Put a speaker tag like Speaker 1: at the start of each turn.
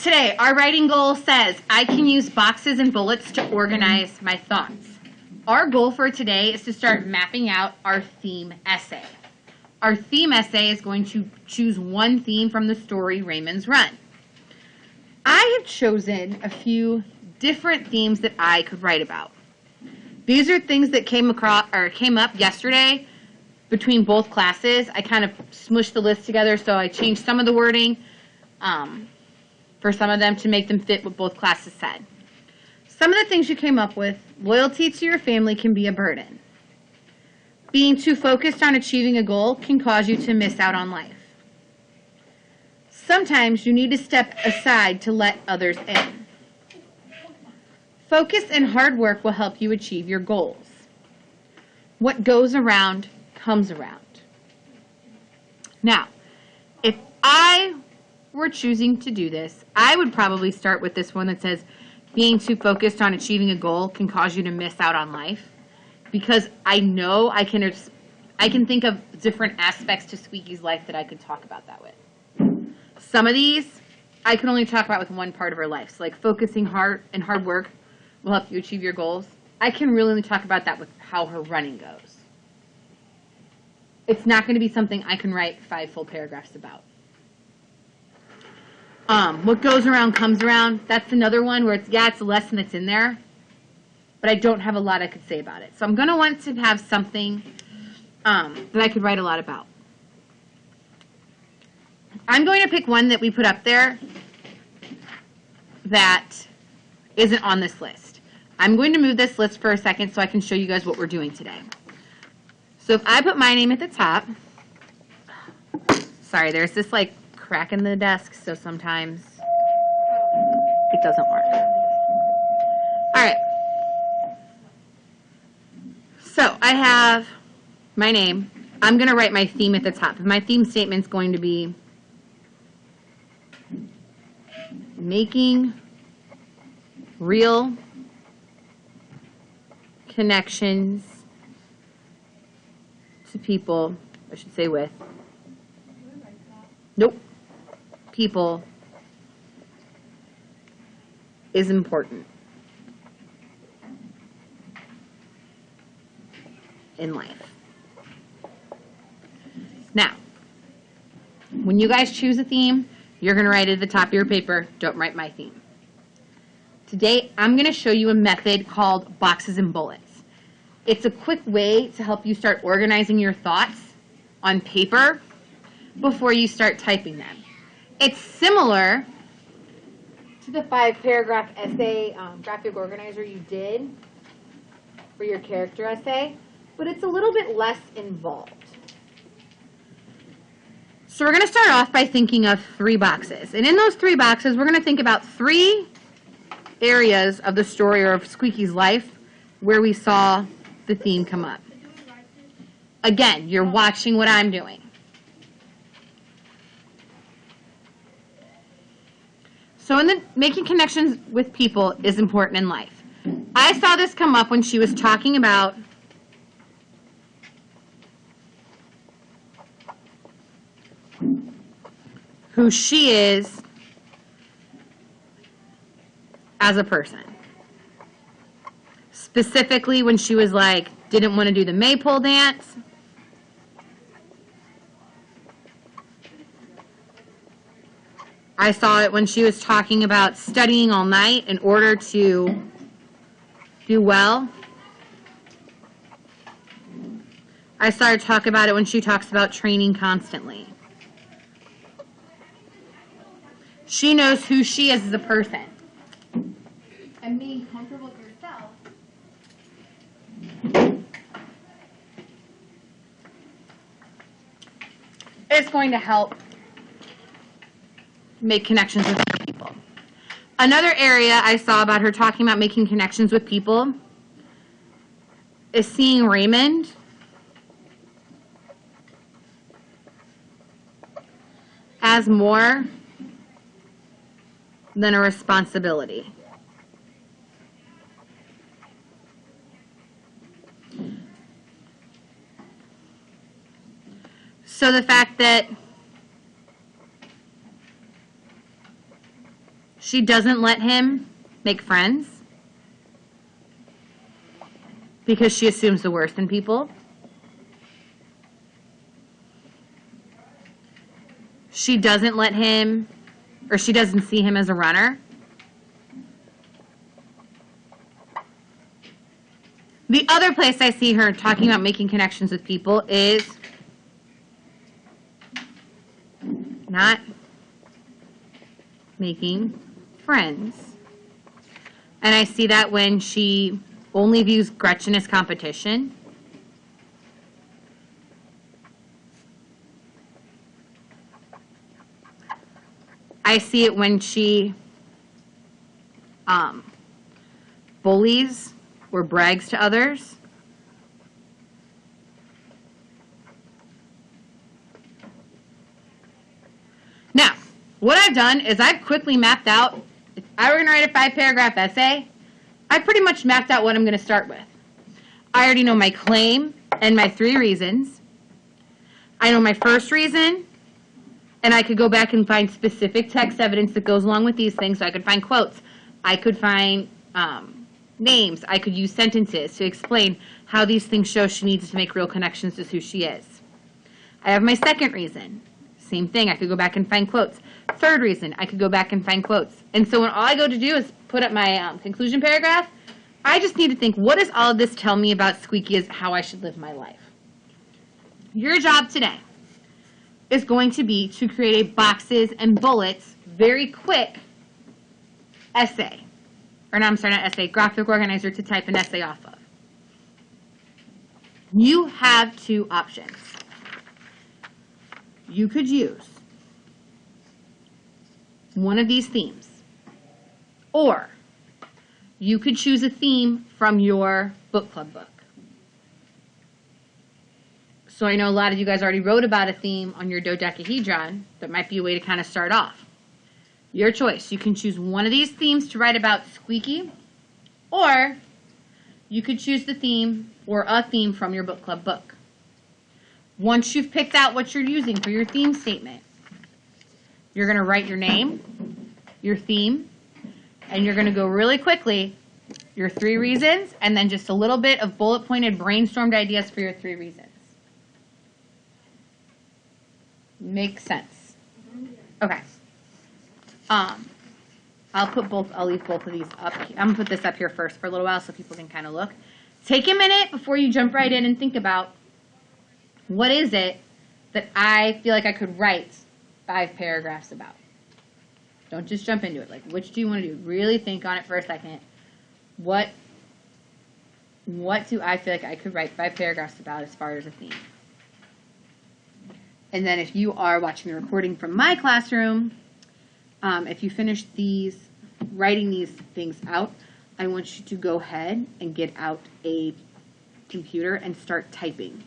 Speaker 1: Today, our writing goal says, I can use boxes and bullets to organize my thoughts. Our goal for today is to start mapping out our theme essay. Our theme essay is going to choose one theme from the story Raymond's Run. I have chosen a few different themes that I could write about. These are things that came up yesterday between both classes. I kind of smushed the list together, so I changed some of the wording for some of them to make them fit what both classes said. Some of the things you came up with: loyalty to your family can be a burden. Being too focused on achieving a goal can cause you to miss out on life. Sometimes you need to step aside to let others in. Focus and hard work will help you achieve your goals. What goes around comes around. Now, if I were choosing to do this, I would probably start with this one that says, being too focused on achieving a goal can cause you to miss out on life. Because I know I can think of different aspects to Squeaky's life that I could talk about that with. Some of these I can only talk about with one part of her life. So like focusing hard work will help you achieve your goals. I can really only talk about that with how her running goes. It's not going to be something I can write 5 full paragraphs about. What goes around comes around. That's another one where it's a lesson that's in there, but I don't have a lot I could say about it. So I'm going to want to have something that I could write a lot about. I'm going to pick one that we put up there that isn't on this list. I'm going to move this list for a second so I can show you guys what we're doing today. So if I put my name at the top, sorry, there's this like crack in the desk, so sometimes it doesn't work. All right. So I have my name. I'm going to write my theme at the top. My theme statement is going to be making real connections to people, I should say with. Nope. People is important in life. Now, when you guys choose a theme, you're going to write it at the top of your paper. Don't write my theme. Today, I'm going to show you a method called boxes and bullets. It's a quick way to help you start organizing your thoughts on paper before you start typing them. It's similar to the 5-paragraph essay graphic organizer you did for your character essay, but it's a little bit less involved. So we're going to start off by thinking of 3 boxes. And in those 3 boxes, we're going to think about 3 areas of the story or of Squeaky's life where we saw the theme come up. Again, you're watching what I'm doing. So making connections with people is important in life. I saw this come up when she was talking about who she is as a person. Specifically when she was like, didn't want to do the maypole dance. I saw it when she was talking about studying all night in order to do well. I saw her talk about it when she talks about training constantly. She knows who she is as a person. And being comfortable with yourself is going to help make connections with other people. Another area I saw about her talking about making connections with people is seeing Raymond as more than a responsibility. So the fact that She doesn't let him make friends because she assumes the worst in people. She doesn't let him, or she doesn't see him as a runner. The other place I see her talking about making connections with people is not making friends. And I see that when she only views Gretchen as competition. I see it when she bullies or brags to others. Now, what I've done is I've quickly mapped out, if I were going to write a 5-paragraph essay, I pretty much mapped out what I'm going to start with. I already know my claim and my 3 reasons. I know my first reason, and I could go back and find specific text evidence that goes along with these things. So I could find quotes. I could find names. I could use sentences to explain how these things show she needs to make real connections to who she is. I have my second reason. Same thing. I could go back and find quotes. Third reason, I could go back and find quotes. And so when all I go to do is put up my conclusion paragraph, I just need to think, what does all of this tell me about Squeaky as how I should live my life? Your job today is going to be to create a boxes and bullets, very quick essay. Or no, I'm sorry, not essay, graphic organizer to type an essay off of. You have 2 options. You could use one of these themes, or you could choose a theme from your book club book. So I know a lot of you guys already wrote about a theme on your dodecahedron. That might be a way to kind of start off. Your choice. You can choose one of these themes to write about Squeaky, or you could choose the theme or a theme from your book club book. Once you've picked out what you're using for your theme statement, you're going to write your name, your theme, and you're going to go really quickly, your 3 reasons, and then just a little bit of bullet-pointed brainstormed ideas for your 3 reasons. Makes sense. Okay. I'll leave both of these up. I'm going to put this up here first for a little while so people can kind of look. Take a minute before you jump right in and think about, what is it that I feel like I could write 5 paragraphs about? Don't just jump into it. Like, which do you want to do? Really think on it for a second. What do I feel like I could write 5 paragraphs about as far as a theme? And then if you are watching the recording from my classroom, if you finish writing these things out, I want you to go ahead and get out a computer and start typing.